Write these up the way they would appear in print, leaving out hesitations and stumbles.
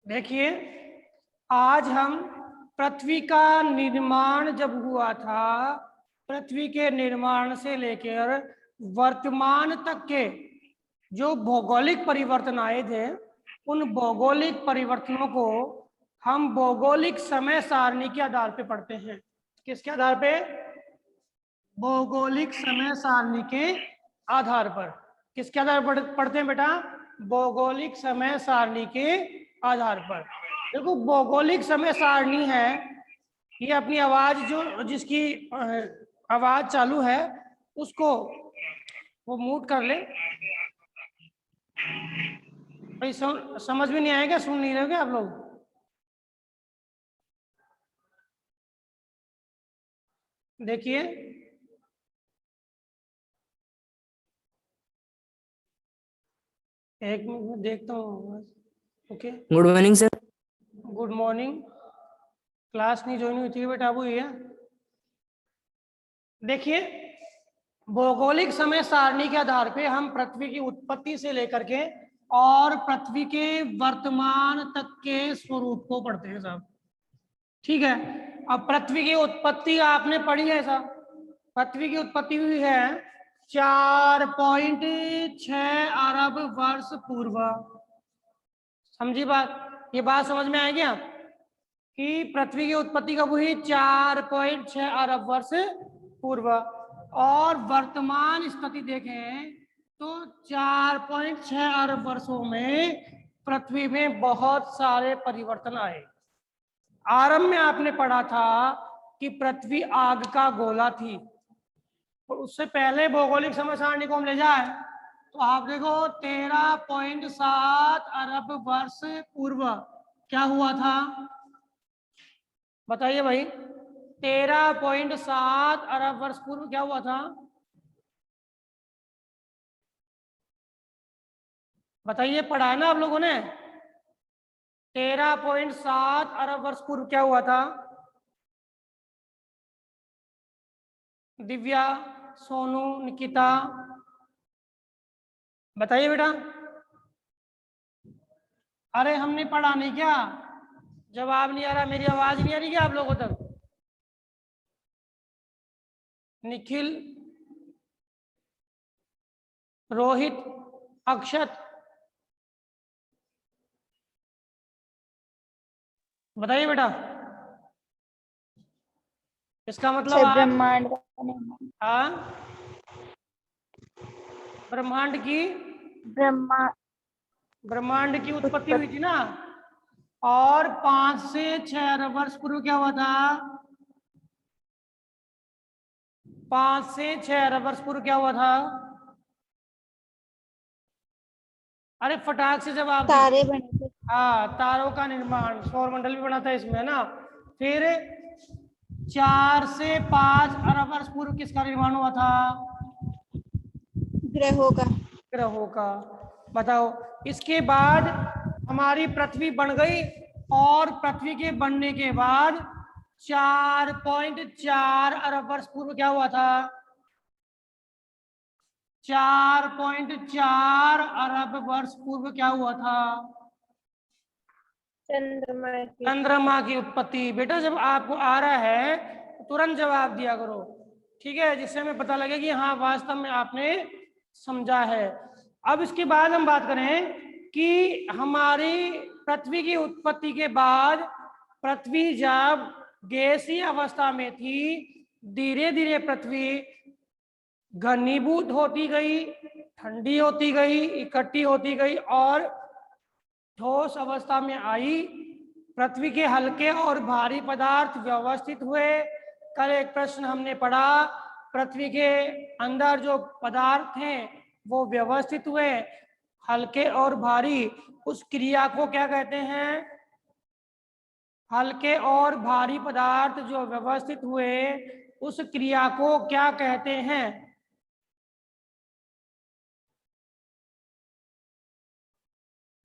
देखिए, आज हम पृथ्वी का निर्माण जब हुआ था, पृथ्वी के निर्माण से लेकर वर्तमान तक के जो भौगोलिक परिवर्तन आए थे, उन भौगोलिक परिवर्तनों को हम भौगोलिक समय सारणी के आधार पे पढ़ते हैं। किसके आधार पे? भौगोलिक समय सारणी के आधार पर। किसके आधार पर पढ़ते हैं बेटा? भौगोलिक समय सारणी के आधार पर। देखो, भौगोलिक समय सारणी है, ये अपनी आवाज जो जिसकी आवाज चालू है उसको वो म्यूट कर ले। भाई समझ में नहीं आएगा? सुन नहीं रहे हो क्या आप लोग? देखिए, एक मिनट में देखता हूँ। Okay, good morning sir. Good morning. Class नहीं ज्वाइन हुई थी बेटा? वो ये देखिए, भौगोलिक समय सारणी के आधार पे हम पृथ्वी की उत्पत्ति से लेकर के और पृथ्वी के वर्तमान तक के स्वरूप को पढ़ते हैं साहब। ठीक है, अब पृथ्वी की उत्पत्ति आपने पढ़ी है साहब। पृथ्वी की उत्पत्ति हुई है 4.6 अरब वर्ष पूर्व। समझी बात? ये बात समझ में आएगी आप कि पृथ्वी की उत्पत्ति कब हुई? 4.6 अरब वर्ष पूर्व। और वर्तमान स्थिति देखें तो 4.6 अरब वर्षों में पृथ्वी में बहुत सारे परिवर्तन आए। आरंभ में आपने पढ़ा था कि पृथ्वी आग का गोला थी, और उससे पहले भौगोलिक समय सारणी को हम ले जाए तो आप देखो 13.7 अरब वर्ष पूर्व क्या हुआ था? बताइए भाई, 13.7 अरब वर्ष पूर्व क्या हुआ था? बताइए, पढ़ा है ना आप लोगों ने? 13.7 अरब वर्ष पूर्व क्या हुआ था? दिव्या, सोनू, निकिता, बताइए बेटा। अरे हमने पढ़ा नहीं क्या? जवाब नहीं आ रहा? मेरी आवाज नहीं आ रही क्या आप लोगों तक? निखिल, रोहित, अक्षत, बताइए बेटा। इसका मतलब आप ब्रह्मांड हाँ, ब्रह्मांड की ब्रह्मांड की उत्पत्ति हुई थी ना। और 5 से 6 अरब वर्ष पूर्व क्या हुआ था? 5 से 6 अरब वर्ष पूर्व क्या हुआ था? अरे फटाक से जवाब तारे दीजिए। बने थे। हाँ, तारों का निर्माण, सौरमंडल भी बना था इसमें ना। फिर 4 से 5 अरब वर्ष पूर्व किसका निर्माण हुआ था? ग्रहों का। ग्रहों का। बताओ, इसके बाद हमारी पृथ्वी बन गई, और पृथ्वी के बनने के बाद 4.4 अरब वर्ष पूर्व क्या हुआ था? 4.4 अरब वर्ष पूर्व क्या हुआ था? चंद्रमा की उत्पत्ति। बेटा, जब आपको आ रहा है तो तुरंत जवाब दिया करो, ठीक है, जिससे हमें पता लगे कि हाँ वास्तव में आपने समझा है। अब इसके बाद हम बात करें कि हमारी पृथ्वी की उत्पत्ति के बाद पृथ्वी जब गैसीय अवस्था में थी, धीरे धीरे पृथ्वी घनीभूत होती गई, ठंडी होती गई, इकट्ठी होती गई और ठोस अवस्था में आई। पृथ्वी के हल्के और भारी पदार्थ व्यवस्थित हुए। कल एक प्रश्न हमने पढ़ा, पृथ्वी के अंदर जो पदार्थ हैं वो व्यवस्थित हुए, हल्के और भारी। उस क्रिया को क्या कहते हैं? हल्के और भारी पदार्थ जो व्यवस्थित हुए, उस क्रिया को क्या कहते हैं?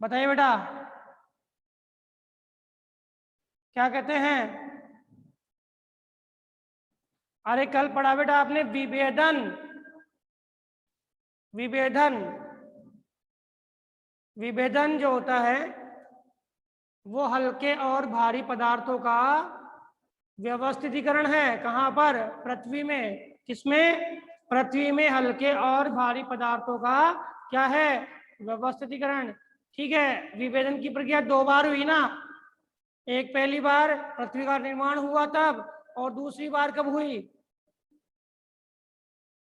बताइए बेटा, क्या कहते हैं? अरे कल पढ़ा बेटा आपने विभेदन। विभेदन, विभेदन जो होता है वो हल्के और भारी पदार्थों का व्यवस्थितीकरण है। कहाँ पर? पृथ्वी में। किसमें? पृथ्वी में हल्के और भारी पदार्थों का क्या है? व्यवस्थितीकरण। ठीक है, विभेदन की प्रक्रिया 2 बार हुई ना। एक पहली बार पृथ्वी का निर्माण हुआ तब, और दूसरी बार कब हुई?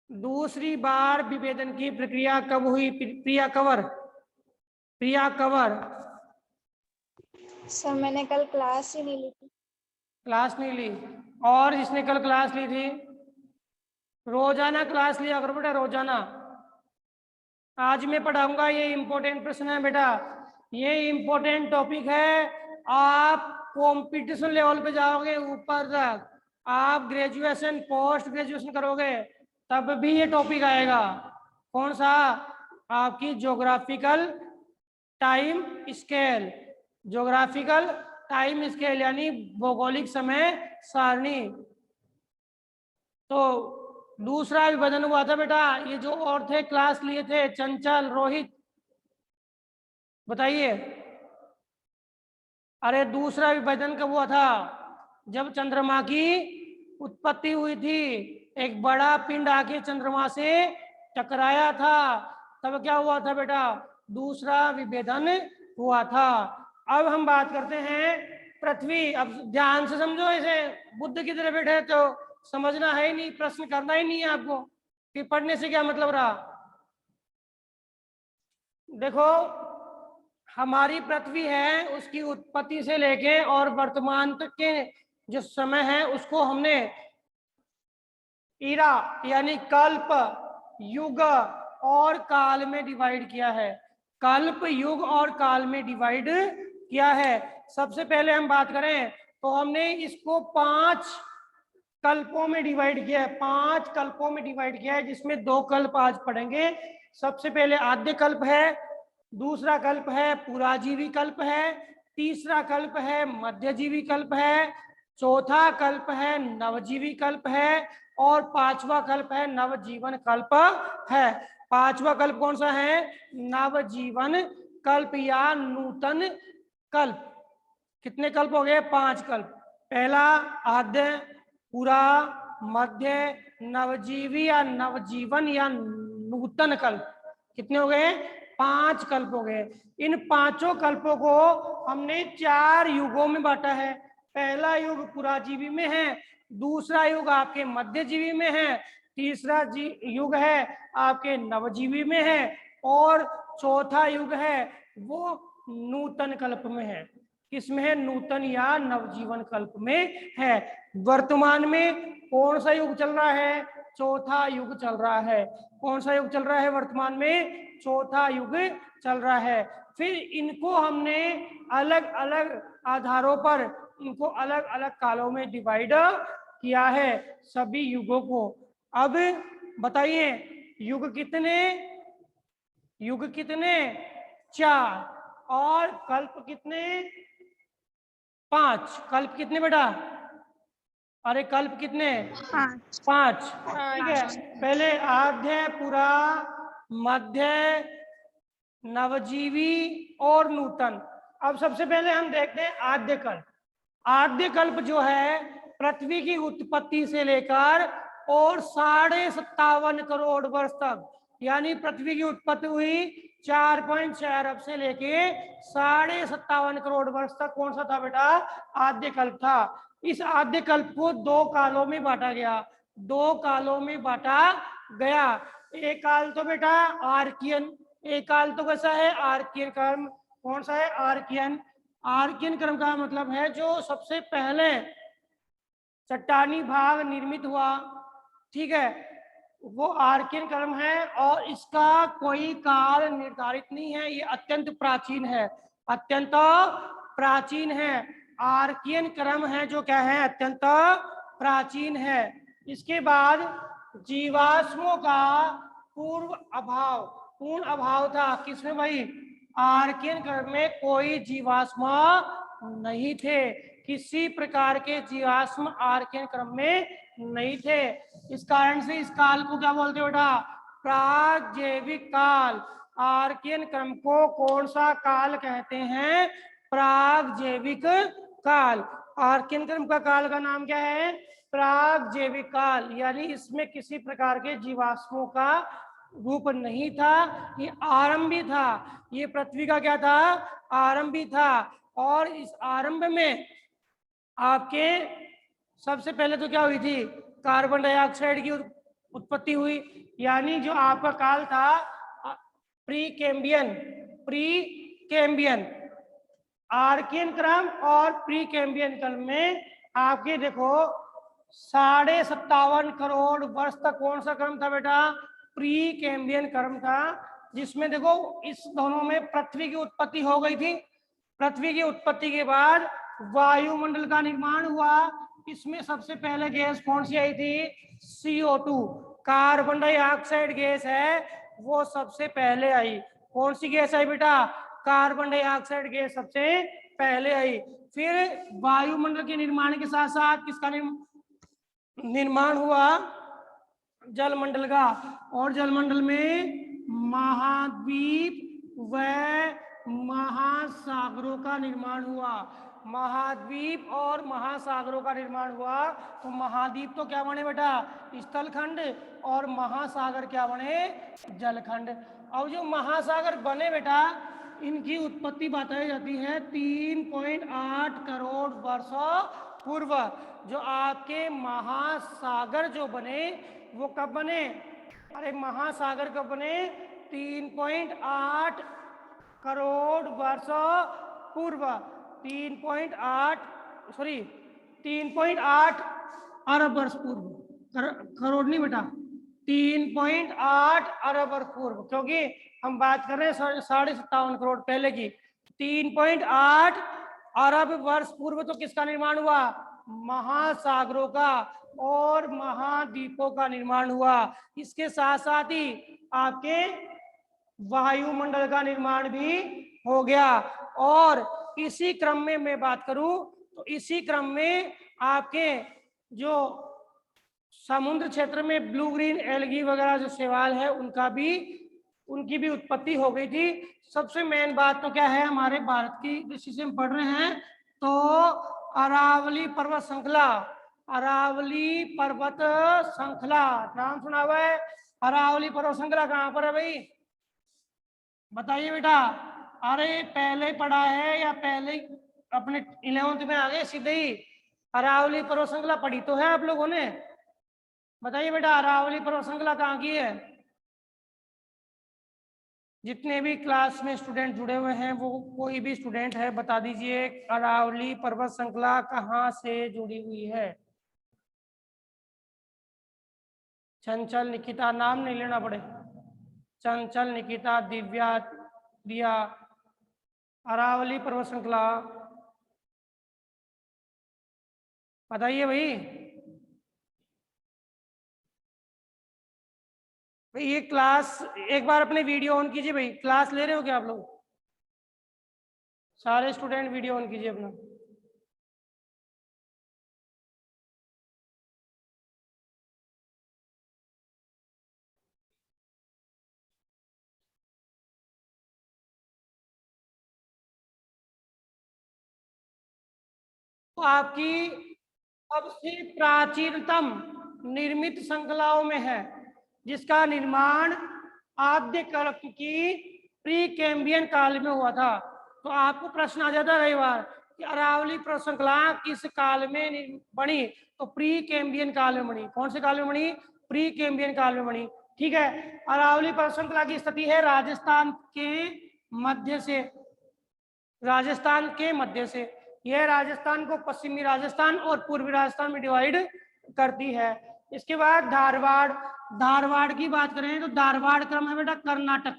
दूसरी बार विभेदन की प्रक्रिया कब हुई? प्रिया कंवर, प्रिया कंवर। सर मैंने कल क्लास ही नहीं ली थी। क्लास नहीं ली? और जिसने कल क्लास ली थी? रोजाना क्लास लिया करो बेटा, रोजाना। आज मैं पढ़ाऊंगा, ये इंपॉर्टेंट प्रश्न है बेटा, ये इंपॉर्टेंट टॉपिक है। आप कंपटीशन लेवल पे जाओगे ऊपर तक, आप ग्रेजुएशन पोस्ट ग्रेजुएशन करोगे तब भी ये टॉपिक आएगा। कौन सा? आपकी geographical time scale. Geographical time scale यानी भौगोलिक समय सारणी। तो दूसरा विभाजन हुआ था बेटा, ये जो और थे क्लास लिए थे, चंचल, रोहित, बताइए। अरे दूसरा विभाजन कब हुआ था? जब चंद्रमा की उत्पत्ति हुई थी, एक बड़ा पिंड आके चंद्रमा से टकराया था, तब क्या हुआ था बेटा? दूसरा विभेदन हुआ था। अब हम बात करते हैं पृथ्वी। अब ध्यान से समझो इसे, बुद्ध की तरह बैठे तो समझना है ही नहीं, प्रश्न करना ही नहीं है आपको, फिर पढ़ने से क्या मतलब रहा? देखो, हमारी पृथ्वी है, उसकी उत्पत्ति से लेके और वर्तमान तक के जो समय है उसको हमने इरा यानी कल्प, युग और काल में डिवाइड किया है। कल्प, युग और काल में डिवाइड किया है। सबसे पहले हम बात करें तो हमने इसको 5 कल्पों में डिवाइड किया है। 5 कल्पों में डिवाइड किया है, जिसमें 2 कल्प आज पढ़ेंगे। सबसे पहले आद्य कल्प है, दूसरा कल्प है पुराजीवी कल्प है, तीसरा कल्प है मध्यजीवी कल्प है, चौथा कल्प है नवजीवी कल्प है, और 5वां कल्प है नवजीवन कल्प है। 5वां कल्प कौन सा है? नवजीवन कल्प या नूतन कल्प। कितने कल्प हो गए? 5 कल्प। पहला आद्य, पुरा, मध्य, नवजीवी या नवजीवन या नूतन कल्प। कितने हो गए? 5 कल्प हो गए। इन 5 कल्पों को हमने 4 युगों में बांटा है। पहला युग पुराजीवी में है, दूसरा युग आपके मध्यजीवी में है, तीसरा युग है आपके नवजीवी में है, और चौथा युग है वो नूतन कल्प में है। किसमें है? नूतन या नवजीवन कल्प में है। वर्तमान में कौन सा युग चल रहा है? चौथा युग चल रहा है। कौन सा युग चल रहा है वर्तमान में? चौथा युग चल रहा है। फिर इनको हमने अलग अलग आधारों पर, इनको अलग अलग कालों में डिवाइड किया है, सभी युगों को। अब बताइए, युग कितने? युग कितने? 4। और कल्प कितने? 5। कल्प कितने बेटा? अरे कल्प कितने? 5। ठीक है, पहले आद्य, पुरा, मध्य, नवजीवी और नूतन। अब सबसे पहले हम देखते हैं आद्य कल्प। आद्य कल्प जो है पृथ्वी की उत्पत्ति से लेकर और 57.5 करोड़ वर्ष तक, यानी पृथ्वी की उत्पत्ति हुई 4.6 अरब से लेके 57.5 करोड़ वर्ष तक कौन सा था बेटा? आद्य कल्प था। इस आद्य कल्प को 2 कालों में बांटा गया। 2 कालों में बांटा गया। एक काल तो बेटा आर्कियन, एक काल तो कैसा है? आर्कियन क्रम। कौन सा है? आर्कियन। आर्कियन क्रम का मतलब है जो सबसे पहले चट्टानी भाग निर्मित हुआ, ठीक है, वो आर्कियन क्रम है। और इसका कोई काल निर्धारित नहीं है, ये अत्यंत प्राचीन है, अत्यंत प्राचीन है। आर्कियन क्रम है जो क्या है? अत्यंत प्राचीन है। इसके बाद जीवाश्मों का पूर्ण अभाव था। किसमें भाई? आर्कियन क्रम में कोई जीवाश्म नहीं थे, किसी प्रकार के जीवाश्म आर्कियन क्रम में नहीं थे। इस कारण से इस काल को क्या बोलते हो बेटा? प्रागजैविक काल। आर्कियन क्रम को कौन सा काल कहते हैं? प्राग जैविक काल। आर्कियन क्रम का काल का नाम क्या है? प्राग जैविक काल। यानी इसमें किसी प्रकार के जीवाश्मों का रूप नहीं था, ये आरंभी था। ये पृथ्वी का क्या था? आरंभी था। और इस आरंभ में आपके सबसे पहले तो क्या हुई थी? कार्बन डाइऑक्साइड की उत्पत्ति हुई। यानी जो आपका काल था Precambrian, Precambrian, Archaean क्रम और प्री कैम्बियन क्रम में आपके देखो 57.5 करोड़ वर्ष तक कौन सा क्रम था बेटा? प्री कैम्बियन क्रम था, जिसमें देखो इस दोनों में पृथ्वी की उत्पत्ति हो गई थी। पृथ्वी की उत्पत्ति के बाद वायुमंडल का निर्माण हुआ। इसमें सबसे पहले गैस कौन सी आई थी? CO2, कार्बन डाइऑक्साइड गैस है, वो सबसे पहले आई। कौन सी गैस आई बेटा? कार्बन डाइऑक्साइड गैस सबसे पहले आई। फिर वायुमंडल के निर्माण के साथ साथ किसका निर्माण हुआ? जलमंडल का। और जलमंडल में महाद्वीप व महासागरों का निर्माण हुआ। महाद्वीप और महासागरों का निर्माण हुआ। तो महाद्वीप तो क्या बने बेटा? स्थलखंड। और महासागर क्या बने? जलखंड। अब जो महासागर बने बेटा, इनकी उत्पत्ति बताई जाती है 3.8 करोड़ वर्षों पूर्व। जो आपके महासागर जो बने वो कब बने? अरे महासागर कब बने? 3.8 करोड़ वर्षों पूर्व। 3.8 अरब वर्ष पूर्व। करोड़ नहीं बेटा, 3.8 अरब वर्ष पूर्व, क्योंकि हम बात कर रहे हैं 57.5 करोड़ पहले की। 3.8 अरब वर्ष पूर्व तो किसका निर्माण हुआ? महासागरों का और महाद्वीपों का निर्माण हुआ। इसके साथ साथ ही आपके वायुमंडल का निर्माण भी हो गया। और इसी क्रम में मैं बात करूं तो इसी क्रम में आपके जो समुद्र क्षेत्र में ब्लू ग्रीन एल्गी वगैरह जो शैवाल है उनकी भी उत्पत्ति हो गई थी। सबसे मेन बात तो क्या है, हमारे भारत की दृष्टि से हम पढ़ रहे हैं तो अरावली पर्वत श्रृंखला, अरावली पर्वत श्रृंखला नाम सुना हुआ है। अरावली पर्वत श्रृंखला कहाँ पर है भाई? बताइए बेटा। अरे पहले पढ़ा है या पहले अपने 11th में आ गए सीधे ही? अरावली पर्वत श्रृंखला पढ़ी तो है आप लोगों ने? बताइए बेटा, अरावली पर्वत श्रृंखला कहाँ की है? जितने भी क्लास में स्टूडेंट जुड़े हुए हैं, वो कोई भी स्टूडेंट है बता दीजिए अरावली पर्वत श्रृंखला कहाँ से जुड़ी हुई है? चंचल, निकिता, नाम नहीं लेना पड़े। चंचल, निकिता, दिव्या, दिया, अरावली पर्वत श्रृंखला बताइए भाई। भाई ये क्लास एक बार अपने वीडियो ऑन कीजिए भाई। क्लास ले रहे हो क्या आप लोग? सारे स्टूडेंट वीडियो ऑन कीजिए अपना। तो आपकी सबसे प्राचीनतम निर्मित श्रृंखलाओं में है, जिसका निर्माण आद्य कल्प की प्री कैम्बियन काल में हुआ था। तो आपको प्रश्न आ जाता है कई बार कि अरावली पर्वत श्रृंखला किस काल में बनी? तो प्री कैम्बियन काल में बनी। कौन से काल में बनी? प्री कैम्बियन काल में बनी। ठीक है। अरावली पर्वत श्रृंखला की स्थिति है राजस्थान के मध्य से, राजस्थान के मध्य से। यह राजस्थान को पश्चिमी राजस्थान और पूर्वी राजस्थान में डिवाइड करती है। इसके बाद धारवाड़, धारवाड़ की बात करें तो धारवाड़ क्रम है बेटा कर्नाटक,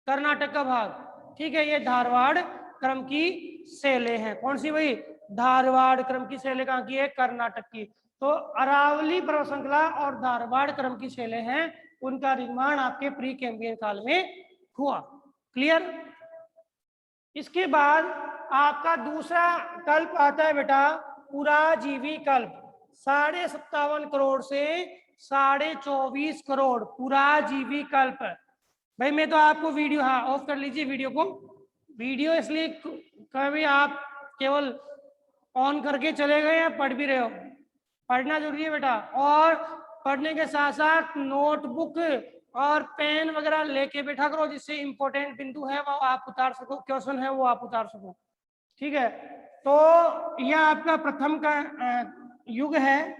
कर्नाटक का भाग। ठीक है, ये धारवाड़ क्रम की शैलें हैं। कौन सी भाई? धारवाड़ क्रम की शैलें कहाँ की है? कर्नाटक की। तो अरावली पर्वत श्रृंखला और धारवाड़ क्रम की शैलें हैं, उनका निर्माण आपके प्री कैम्बियन काल में हुआ। क्लियर? इसके बाद आपका दूसरा कल्प आता है बेटा पुराजीवी कल्प। 57.5 करोड़ से 24.5 करोड़ पुराजीवी कल्प। भाई मैं तो आपको वीडियो, हाँ ऑफ कर लीजिए वीडियो को। वीडियो इसलिए कभी आप केवल ऑन करके चले गए या पढ़ भी रहे हो? पढ़ना जरूरी है बेटा, और पढ़ने के साथ साथ नोटबुक और पेन वगैरह लेके बैठा करो, जिससे इंपॉर्टेंट बिंदु है वो आप उतार सको, क्वेश्चन है वो आप उतार सको। ठीक है, तो यह आपका प्रथम का युग है,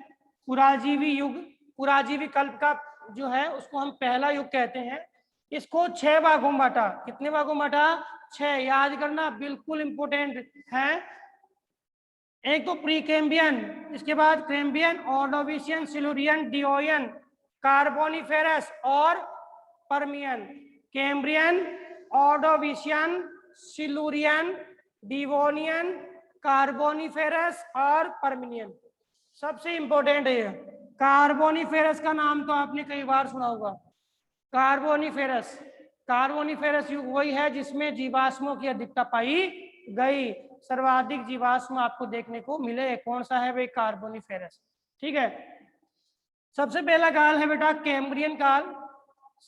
पुराजीवी युग। पुराजीवी कल्प का जो है उसको हम पहला युग कहते हैं। इसको 6 भागों में बांटा। कितने भागों में बांटा? 6। याद करना, बिल्कुल इंपोर्टेंट है। एक तो प्री कैम्बियन, इसके बाद कैम्बियन, ऑर्डोविशियन, सिलुरियन, डिओयन, कार्बोनिफेरस और Permian. Cambrian, Ordovician, Silurian, Devonian, Carboniferous और पर्मियन। सबसे इंपॉर्टेंट है ये। कार्बोनिफेरस का नाम तो आपने कई बार सुना होगा। कार्बोनिफेरस, कार्बोनिफेरस युग वही है जिसमें जीवाश्मों की अधिकता पाई गई। सर्वाधिक जीवाश्म आपको देखने को मिले, कौन सा है भाई? कार्बोनिफेरस। ठीक है, सबसे पहला काल है बेटा कैम्ब्रियन काल,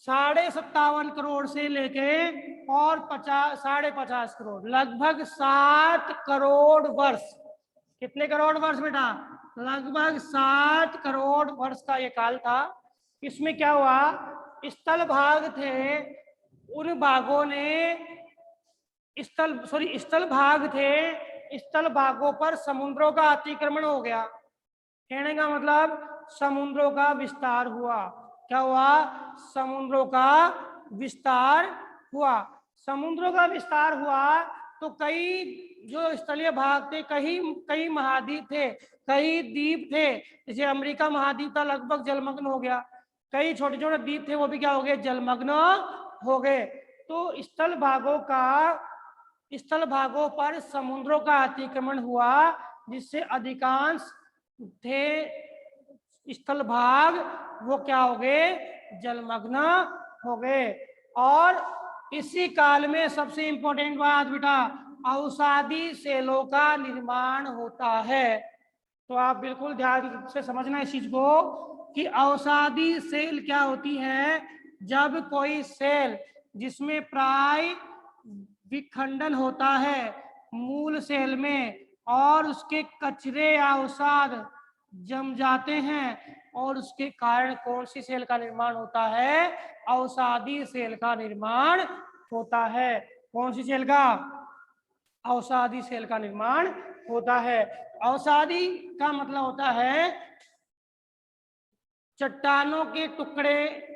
57.5 करोड़ से लेके और 50 करोड़, लगभग 7 करोड़ वर्ष। कितने करोड़ वर्ष बेटा? लगभग 7 करोड़ वर्ष का ये काल था। इसमें क्या हुआ? स्थल भाग थे, उन भागों ने स्थल भाग थे, स्थल भागों पर समुद्रों का अतिक्रमण हो गया। कहने का मतलब समुद्रों का विस्तार हुआ। क्या हुआ? समुद्रों का विस्तार हुआ। समुद्रों का विस्तार हुआ तो कई जो स्थलीय भाग थे, कई महाद्वीप थे, कई द्वीप थे। जैसे अमेरिका महाद्वीप था, लगभग जलमग्न हो गया। कई छोटे छोटे द्वीप थे, वो भी क्या हो गए? जलमग्न हो गए। तो स्थल भागों पर समुद्रों का अतिक्रमण हुआ, जिससे अधिकांश थे स्थल भाग वो क्या हो गए? जलमग्न हो गए। और इसी काल में सबसे इंपॉर्टेंट बात बेटा, अवसादी सेलों का निर्माण होता है। तो आप बिल्कुल ध्यान से समझना इस चीज को कि अवसादी सेल क्या होती है। जब कोई सेल जिसमें प्राय विखंडन होता है मूल सेल में, और उसके कचरे या अवसाद जम जाते हैं, और उसके कारण कौन सी सेल का निर्माण होता है? अवसादी सेल का निर्माण होता है। कौन सी सेल का? अवसादी सेल का निर्माण होता है। अवसादी का मतलब होता है चट्टानों के टुकड़े,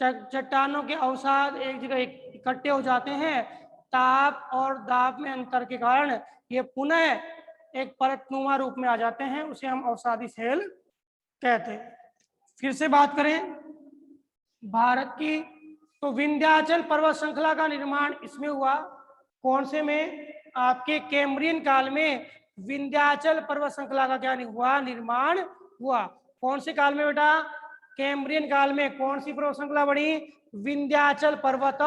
चट्टानों के अवसाद एक जगह इकट्ठे हो जाते हैं, ताप और दाब में अंतर के कारण ये पुनः एक परतनुमा रूप में आ जाते हैं, उसे हम अवसादी सेल कहते हैं। फिर से बात करें भारत की, तो विंध्याचल पर्वत श्रृंखला का निर्माण इसमें हुआ। कौन से में? आपके कैम्ब्रियन काल में विंध्याचल पर्वत श्रृंखला का क्या हुआ? निर्माण हुआ। कौन से काल में बेटा? कैम्ब्रियन काल में। कौन सी पर्वत श्रृंखला बनी? विंध्याचल पर्वत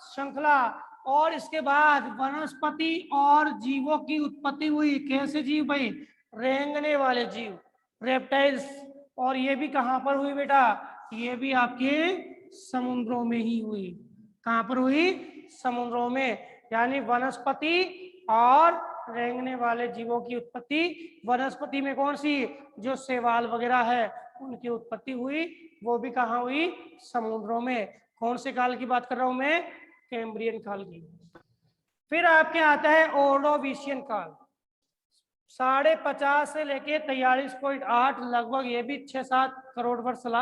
श्रृंखला। और इसके बाद वनस्पति और जीवों की उत्पत्ति हुई। कैसे जीव भाई? रेंगने वाले जीव, रेप्टाइल्स। और ये भी कहां पर हुई बेटा? ये भी आपके समुद्रों में ही हुई। कहां पर हुई? समुद्रों में। यानी वनस्पति और रेंगने वाले जीवों की उत्पत्ति। वनस्पति में कौन सी? जो शैवाल वगैरह है उनकी उत्पत्ति हुई, वो भी कहाँ हुई? समुद्रों में। कौन से काल की बात कर रहा हूं मैं? कैम्ब्रियन काल की। फिर आपके आता है ऑर्डोविशियन काल, 50.5 से लेके 43.8, लगभग ये भी 6-7 करोड़ वर्ष चला।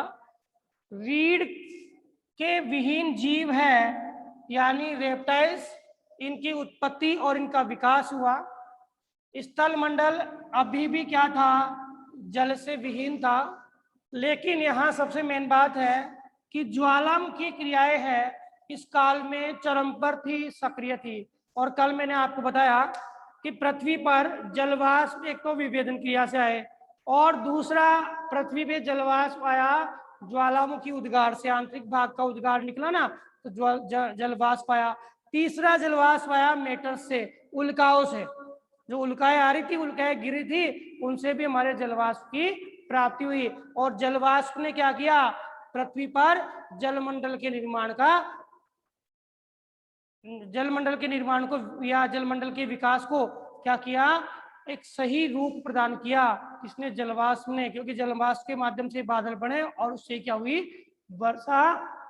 रीढ़ के विहीन जीव है, यानी रेप्टाइल्स, इनकी उत्पत्ति और इनका विकास हुआ। स्थल मंडल अभी भी क्या था? जल से विहीन था। लेकिन यहाँ सबसे मेन बात है कि ज्वालामुखी क्रियाएं है इस काल में चरम पर थी, सक्रिय थी। और कल मैंने आपको बताया कि पृथ्वी पर जलवाष्प एक तो विभेदन क्रिया से आए, और दूसरा पृथ्वी पे जलवाष्प आया ज्वालामुखी उद्गार से, आंतरिक भाग का उद्गार निकला ना, तो जलवाष्प आया। तीसरा जलवाष्प आया मेटर्स से, उल्काओं से। जो उल्काएं आ रही थी, उल्काएं गिरी थी, उनसे भी हमारे जलवाष्प की प्राप्ति हुई। और जलवाष्प ने क्या किया? पृथ्वी पर जलमंडल के निर्माण का जलमंडल के निर्माण को या जलमंडल के विकास को क्या किया, एक सही रूप प्रदान किया। किसने? जलवाष्प ने, क्योंकि जलवाष्प के माध्यम से बादल बने और उससे क्या हुई, वर्षा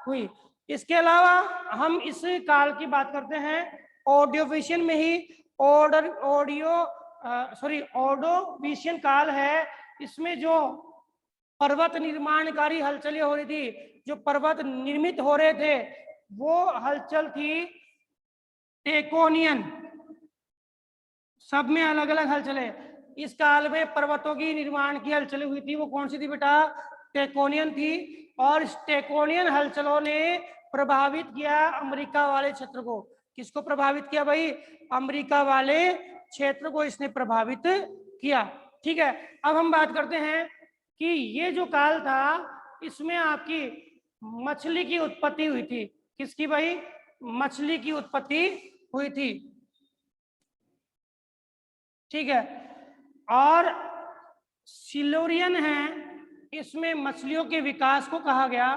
हुई। इसके अलावा हम इस काल की बात करते हैं ऑडियोविजन में ही, ऑडियोविजन काल है। इसमें जो पर्वत निर्माणकारी हलचलें हो रही थी, जो पर्वत निर्मित हो रहे थे, वो हलचल थी टेकोनियन। सब में अलग अलग हलचलें। इस काल में पर्वतों की निर्माण की हलचलें हुई थी, वो कौन सी थी बेटा? टेकोनियन थी। और इस टेकोनियन हलचलों ने प्रभावित किया अमेरिका वाले क्षेत्र को। किसको प्रभावित किया भाई? अमेरिका वाले क्षेत्र को इसने प्रभावित किया। ठीक है, अब हम बात करते हैं कि ये जो काल था, इसमें आपकी मछली की उत्पत्ति हुई थी। किसकी भाई? मछली की उत्पत्ति हुई थी। ठीक है, और सिल्यूरियन है, इसमें मछलियों के विकास को कहा गया।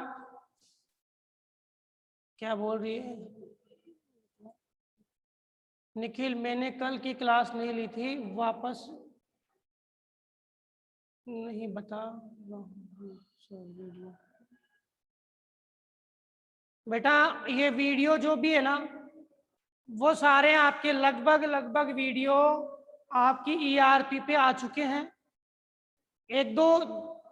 क्या बोल रही है निखिल? मैंने कल की क्लास नहीं ली थी, वापस नहीं बता बेटा। ये वीडियो जो भी है ना, वो सारे आपके लगभग वीडियो आपकी ERP पे आ चुके हैं। एक दो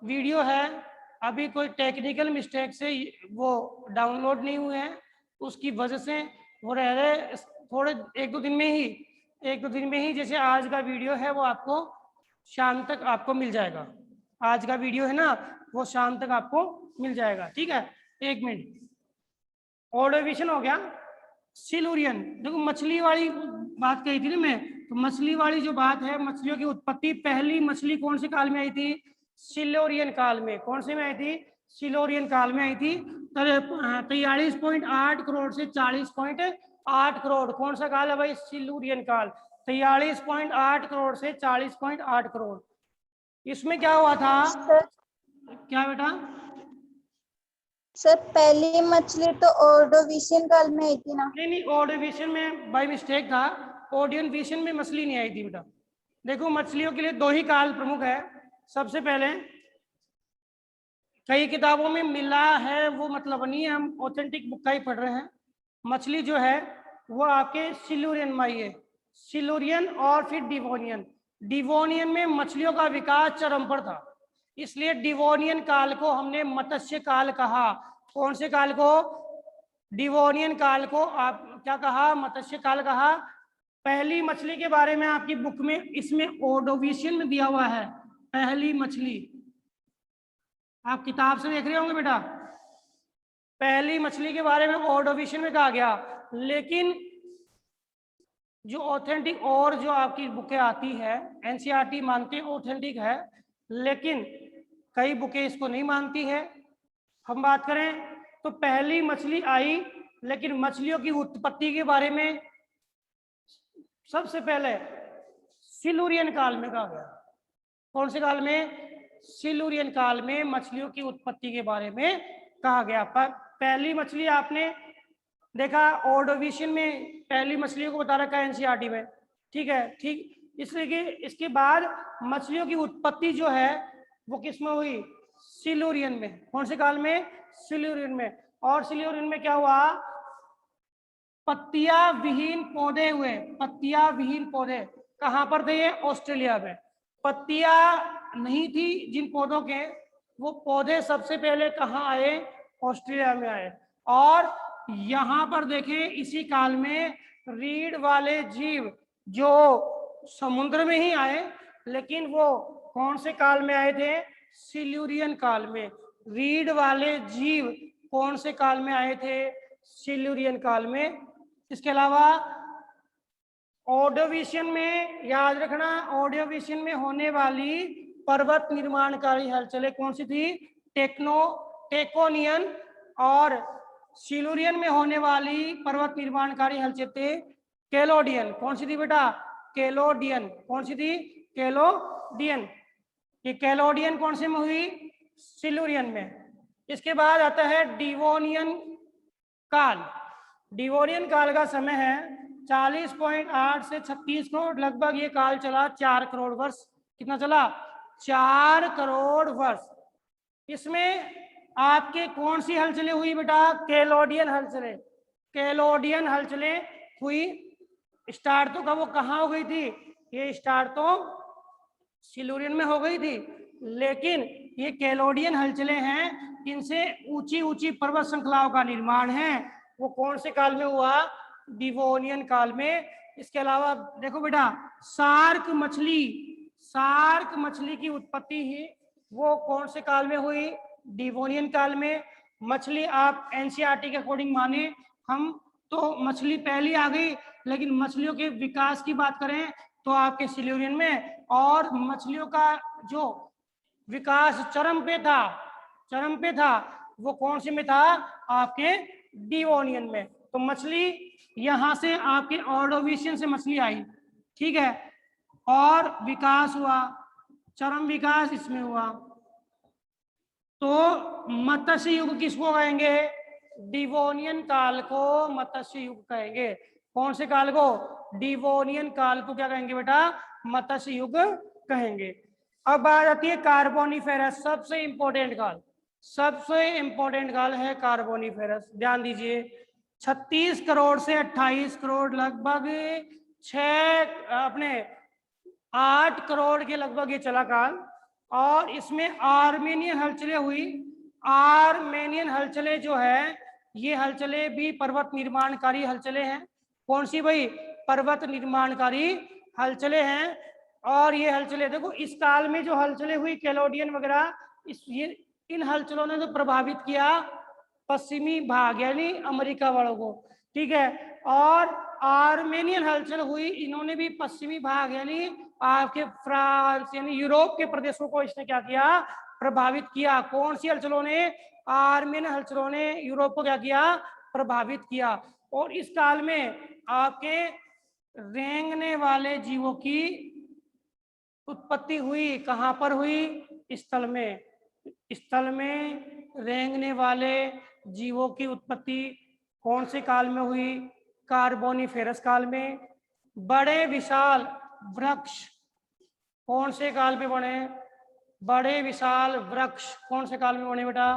वीडियो है अभी कोई टेक्निकल मिस्टेक से वो डाउनलोड नहीं हुए हैं, उसकी वजह से वो रह रहे। थोड़े एक दो दिन में ही जैसे आज का वीडियो है वो आपको शाम तक आपको मिल जाएगा। आज का वीडियो है ना, वो शाम तक आपको मिल जाएगा। ठीक है, एक मिनट। ऑडियोविजन हो गया। सिल्यूरियन, देखो मछली वाली बात कही थी ना मैं, तो मछली वाली जो बात है, मछलियों की उत्पत्ति, पहली मछली कौन से काल में आई थी? सिल्यूरियन काल में। कौन से में आई थी? सिल्यूरियन काल में आई थी। 43.8 करोड़ से 40.8 करोड़। कौन सा काल है भाई? सिल्यूरियन काल। 43.8 करोड़ से 40.8 करोड़। इसमें क्या हुआ था? सर क्या बेटा? सर पहली मछली तो ऑर्डोविशियन काल में आई थी ना? नहीं, ऑडियोविजन में बाय मिस्टेक था। ऑडियोविजन में मछली नहीं आई थी बेटा। देखो मछलियों के लिए दो ही काल प्रमुख है। सबसे पहले कई किताबों में मिला है, वो मतलब नहीं है, हम ऑथेंटिक बुक का ही पढ़ रहे हैं। मछली जो है वो आपके सिल्यूरियन में आई है। सिल्यूरियन और फिर डिवोनियन। डिवोनियन में मछलियों का विकास चरम पर था, इसलिए डिवोनियन काल को हमने मत्स्य काल कहा। कौन से काल को? डिवोनियन काल को आप क्या कहा? मत्स्य काल कहा। पहली मछली के बारे में आपकी बुक में, इसमें ऑडियोविजन में दिया हुआ है पहली मछली। आप किताब से देख रहे होंगे बेटा, पहली मछली के बारे में ऑडियोविजन में कहा गया। लेकिन जो ऑथेंटिक और जो आपकी बुकें आती है, NCERT मानते ऑथेंटिक है, लेकिन कई बुकें इसको नहीं मानती है। हम बात करें तो पहली मछली आई, लेकिन मछलियों की उत्पत्ति के बारे में सबसे पहले सिल्यूरियन काल में कहा गया। कौन से काल में? सिल्यूरियन काल में मछलियों की उत्पत्ति के बारे में कहा गया। पहली मछली आपने देखा ऑडियोविजन में, पहली मछलियों को बता रखा है NCERT में। ठीक है, ठीक। इसलिए कि इसके बाद मछलियों की उत्पत्ति जो है वो किस में हुई? सिल्यूरियन में। कौन से काल में? सिल्यूरियन में। और सिल्यूरियन में क्या हुआ? पत्तियां विहीन पौधे हुए। पत्तियां विहीन पौधे कहां पर थे? ये ऑस्ट्रेलिया में। पत्तियां नहीं थी जिन पौधों के, वो पौधे सबसे पहले कहाँ आए? ऑस्ट्रेलिया में आए। और यहां पर देखें इसी काल में रीढ़ वाले जीव जो समुद्र में ही आए, लेकिन वो कौन से काल में आए थे? सिल्यूरियन काल में। रीढ़ वाले जीव कौन से काल में आए थे? सिल्यूरियन काल में। इसके अलावा ऑडियोविजन में याद रखना, ऑडियोविजन में होने वाली पर्वत निर्माणकारी हलचलें कौन सी थी? टेकोनियन। और सिल्यूरियन में होने वाली पर्वत निर्माणकारी हलचलें थे कैलोडियन। कौन सी थी बेटा? कैलोडियन। कौन सी थी? कैलोडियन। ये कैलोडियन कौन से में हुई? सिल्यूरियन में। इसके बाद आता है डिवोनियन काल। डिवोनियन काल का समय है 40.8 से 36 करोड़, लगभग ये काल चला 4 करोड़ वर्ष। कितना चला? 4 करोड़ वर्ष। इसमें आपके कौन सी हलचलें हुई बेटा? कैलोडियन हलचलें। कैलोडियन हलचलें हुई। स्टार्ट तो वो कहाँ हो गई थी? ये स्टार्ट तो सिल्यूरियन में हो गई थी, लेकिन ये कैलोडियन हलचलें हैं, इनसे ऊंची ऊंची पर्वत श्रृंखलाओं का निर्माण है। वो कौन से काल में हुआ? डिवोनियन काल में। इसके अलावा देखो बेटा, सार्क मछली की उत्पत्ति ही वो कौन से काल में हुई? डिवोनियन काल में। मछली आप एनसीईआरटी के अकॉर्डिंग माने हम तो मछली पहली आ गई, लेकिन मछलियों के विकास की बात करें तो आपके सिल्यूरियन में, और मछलियों का जो विकास चरम पे था वो कौन से में था? आपके डिवोनियन में। तो मछली यहां से आपके ऑर्डोविशियन से मछली आई, ठीक है, और विकास हुआ, चरम विकास इसमें हुआ। तो मत्स्य युग किसको कहेंगे? डिवोनियन काल को मत्स्य युग कहेंगे। कौन से काल को? डिवोनियन काल को क्या कहेंगे बेटा? मत्स्य युग कहेंगे। अब आ जाती है कार्बोनिफेरस, सबसे इंपॉर्टेंट काल है कार्बोनिफेरस। ध्यान दीजिए, 36 करोड़ से 28 करोड़, लगभग 8 करोड़ के लगभग ये चला काल। और इसमें आर्मेनियन हलचलें हुई। आर्मेनियन हलचलें जो है, ये हलचलें भी पर्वत निर्माणकारी हलचलें हैं। कौन सी भाई? पर्वत निर्माणकारी हलचलें हैं। और ये हलचलें देखो, इस काल में जो हलचलें हुई कैलोडियन वगैरह, इन हलचलों ने तो प्रभावित किया पश्चिमी भाग यानी अमेरिका वालों को, ठीक है। और आर्मेनियन हलचल हुई, इन्होंने भी पश्चिमी भाग यानी आपके फ्रांस यानी यूरोप के प्रदेशों को इसने क्या किया? प्रभावित किया। कौन सी हलचलों ने? आर्मेनियन हलचलों ने यूरोप को क्या किया? प्रभावित किया। और इस काल में आपके रेंगने वाले जीवों की उत्पत्ति हुई। कहां पर हुई? स्थल में रेंगने वाले जीवों की उत्पत्ति कौन से काल में हुई? कार्बोनिफेरस काल में। बड़े विशाल वृक्ष कौन से काल में बने? बड़े विशाल वृक्ष कौन से काल में बने बेटा?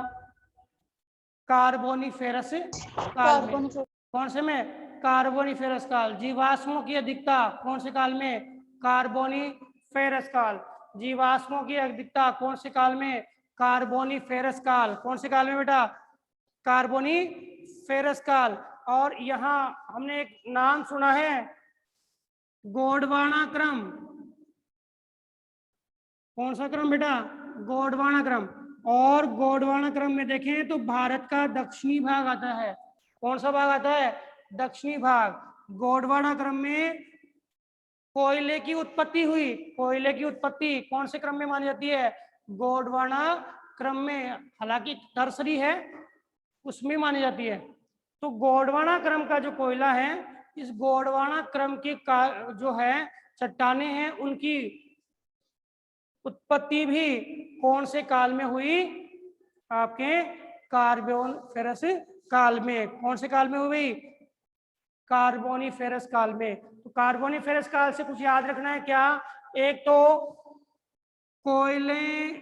कार्बोनिफेरस काल में। कौन से में? कार्बोनिफेरस काल। जीवाश्मों की अधिकता कौन से काल में? कार्बोनिफेरस काल। जीवाश्मों की अधिकता कौन से काल में? कार्बोनिफेरस काल। कौन से काल में बेटा? कार्बोनिफेरस काल। और यहाँ हमने एक नाम सुना है, गोंडवाना क्रम। कौन सा क्रम बेटा? गोंडवाना क्रम। और गोंडवाना क्रम में देखें तो भारत का दक्षिणी भाग आता है। कौन सा भाग आता है? दक्षिणी भाग। गोंडवाना क्रम में कोयले की उत्पत्ति हुई। कोयले की उत्पत्ति कौन से क्रम में मानी जाती है? गोंडवाना क्रम में, हालांकि टर्सरी है उसमें मानी जाती है। तो गोंडवाना क्रम का जो कोयला है, इस गोंडवाना क्रम के जो है चट्टाने हैं, उनकी उत्पत्ति भी कौन से काल में हुई? आपके कार्बोनिफेरस काल में। कौन से काल में हुई? कार्बोनिफेरस काल में। तो कार्बोनिफेरस काल से कुछ याद रखना है क्या? एक तो कोयले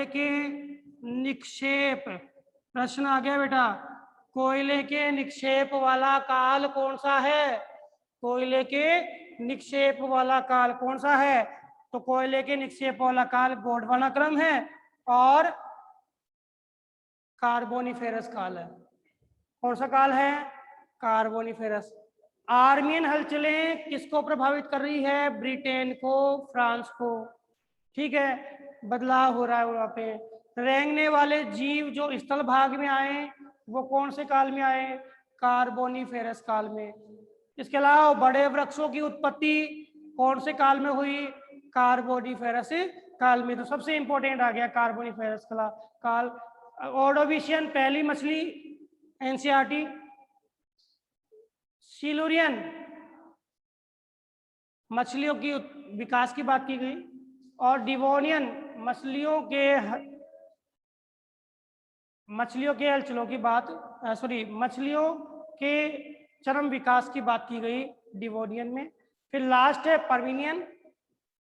के निक्षेप, प्रश्न आ गया बेटा, कोयले के निक्षेप वाला काल कौन सा है? कोयले के निक्षेप वाला काल कौन सा है? तो कोयले के निक्षेप वाला काल गोंडवाना क्रम है और कार्बोनिफेरस काल है। कौन सा काल है? कार्बोनिफेरस। आर्मियन हलचलें किसको प्रभावित कर रही है? ब्रिटेन को, फ्रांस को, ठीक है। बदलाव हो रहा है वहां पे। रेंगने वाले जीव जो स्थल भाग में आए वो कौन से काल में आए? कार्बोनिफेरस काल में। इसके अलावा बड़े वृक्षों की उत्पत्ति कौन से काल में हुई? कार्बोनिफेरस काल में। तो सबसे इंपॉर्टेंट आ गया कार्बोनिफेरस काल। ऑर्डोविशियन पहली मछली एनसीईआरटी। सिल्यूरियन मछलियों की विकास की बात की गई, और डिवोनियन मछलियों के हलचलों की बात, मछलियों के चरम विकास की बात की गई डिवोनियन में। फिर लास्ट है पर्मिनियन,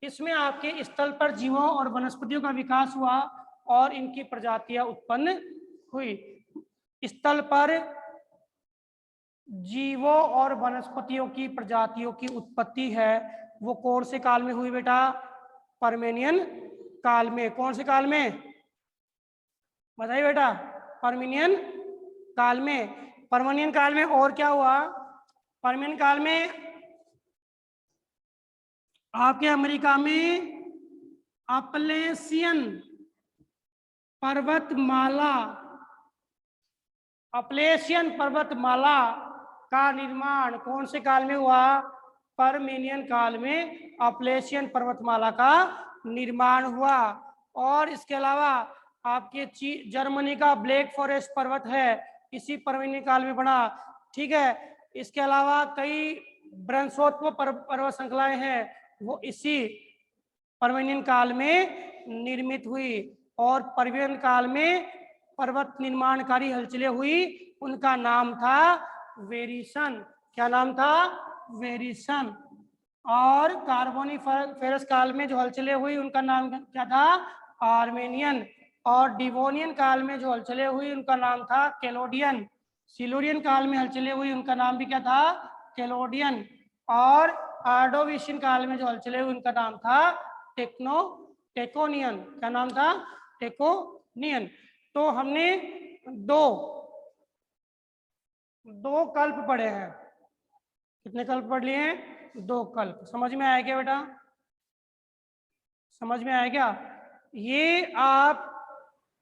इसमें आपके स्थल पर जीवों और वनस्पतियों का विकास हुआ और इनकी प्रजातियां उत्पन्न हुई। स्थल पर जीवों और वनस्पतियों की प्रजातियों की उत्पत्ति है वो कौन से काल में हुई बेटा? पर्मेनियन काल में। कौन से काल में बताइए बेटा? पर्मिनियन काल में। पर्मिनियन काल में और क्या हुआ? पर्मिनियन काल में आपके अमेरिका में अपलेशियन पर्वतमाला, अपलेशियन पर्वतमाला का निर्माण कौन से काल में हुआ? पर्मिनियन काल में अपलेशियन पर्वतमाला का निर्माण हुआ। और इसके अलावा आपके जर्मनी का ब्लैक फॉरेस्ट पर्वत है, इसी पर्मिनियन काल में बना। ठीक है, इसके अलावा कई ब्रंशोत्व पर्वत श्रृंखलाएं हैं वो इसी पर्मिनियन काल में निर्मित हुई। और पर्मिनियन काल में पर्वत निर्माणकारी हलचलें हुई, उनका नाम था वेरिसन। क्या नाम था? वेरिसन। और कार्बोनिफेरस काल में जो हलचलें हुई उनका नाम क्या था? आर्मेनियन। और डिवोनियन काल में जो हलचलें हुई उनका नाम था कैलोडियन। सिल्यूरियन काल में हलचलें हुई उनका नाम भी क्या था? कैलोडियन। और ऑर्डोविशियन काल में जो हलचलें हुई उनका नाम था टेकोनियन। क्या नाम था? टेकोनियन। तो हमने दो कल्प पढ़े हैं। कितने कल्प पढ़ लिए हैं? 2 कल्प। समझ में आया क्या बेटा? समझ में आया क्या? ये आप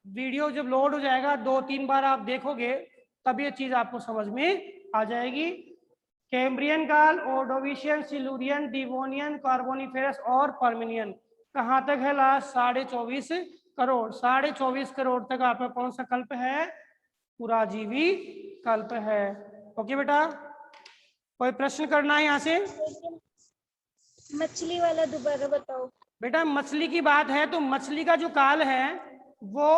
वीडियो जब लोड हो जाएगा 2-3 बार आप देखोगे तब ये चीज आपको समझ में आ जाएगी। कैम्ब्रियन काल, ऑर्डोविशियन, सिल्यूरियन, डिवोनियन, कार्बोनिफेरस और पर्मिनियन। कहाँ तक है लास्ट? 24.5 करोड़। 24.5 करोड़ तक आपका कौन सा कल्प है? पुराजीवी कल्प है। ओके बेटा, कोई प्रश्न करना है यहाँ से? मछली वाला दोबारा बताओ बेटा मछली की बात है तो मछली का जो काल है वो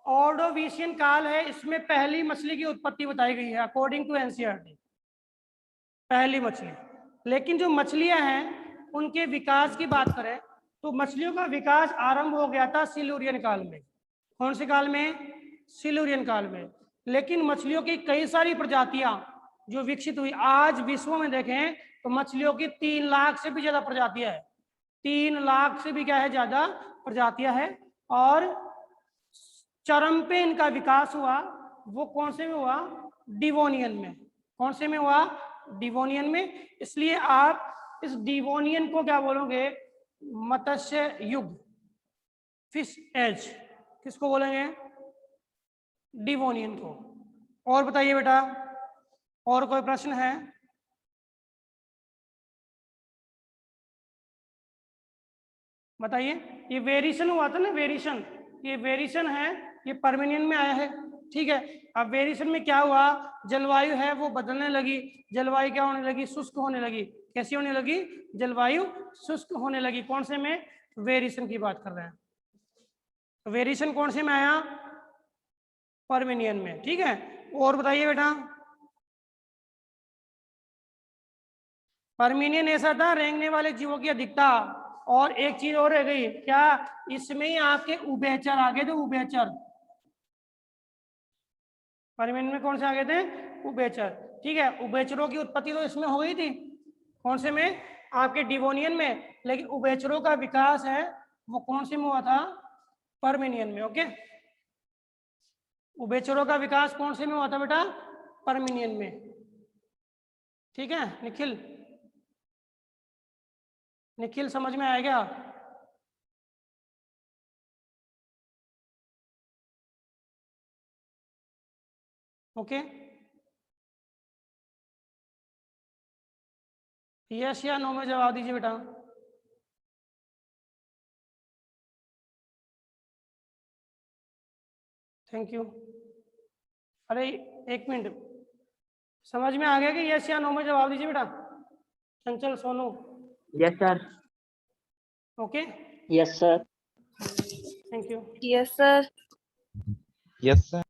ऑर्डोविशियन काल है। इसमें पहली मछली की उत्पत्ति बताई गई है अकॉर्डिंग टू एनसीईआरटी, पहली मछली। लेकिन जो मछलियां हैं उनके विकास की बात करें तो मछलियों का विकास आरंभ हो गया था सिल्यूरियन काल में। कौन से काल में? सिल्यूरियन काल में। लेकिन मछलियों की कई सारी प्रजातियां जो विकसित हुई, आज विश्व में देखें तो मछलियों की 3 लाख से भी ज्यादा प्रजातियां है। 3 लाख से भी क्या है? ज्यादा प्रजातियां है। और चरम पे इनका विकास हुआ वो कौन से में हुआ? डिवोनियन में। कौन से में हुआ? डिवोनियन में। इसलिए आप इस डिवोनियन को क्या बोलोगे? मत्स्य युग, फिश एज। किसको बोलेंगे? डिवोनियन को। और बताइए बेटा, और कोई प्रश्न है? बताइए। ये वेरिएशन हुआ था ना, वेरिएशन, ये वेरिएशन है, ये पर्मिनियन में आया है। ठीक है, अब वेरिएशन में क्या हुआ? जलवायु है वो बदलने लगी। जलवायु क्या होने लगी? शुष्क होने लगी। कैसी होने लगी? जलवायु शुष्क होने लगी। कौन से में? वेरिएशन की बात कर रहे हैं। वेरिएशन कौन से में आया? पर्मिनियन में। ठीक है, और बताइए बेटा। पर्मिनियन ऐसा था रेंगने वाले जीवों की अधिकता। और एक चीज और रह गई क्या? इसमें ही आपके उभयचर आ गए थे। उभयचर पर्मिनियन में कौन से आ गए थे? उभयचर। ठीक है, उभयचरों की उत्पत्ति तो इसमें हो गई थी। कौन से में? आपके डिवोनियन में। लेकिन उभयचरों का विकास है वो कौन से में हुआ था? पर्मिनियन में। ओके, उभयचरों का विकास कौन से में हुआ था बेटा? पर्मिनियन में। ठीक है निखिल, निखिल समझ में आएगा? ओके, यस या नो में जवाब दीजिए बेटा। Thank you. अरे 1 मिनट, समझ में आ गया कि यस या नो में जवाब दीजिए बेटा। चंचल, Sonu. Yes sir. Okay, yes sir. Thank you. Yes sir. Yes sir.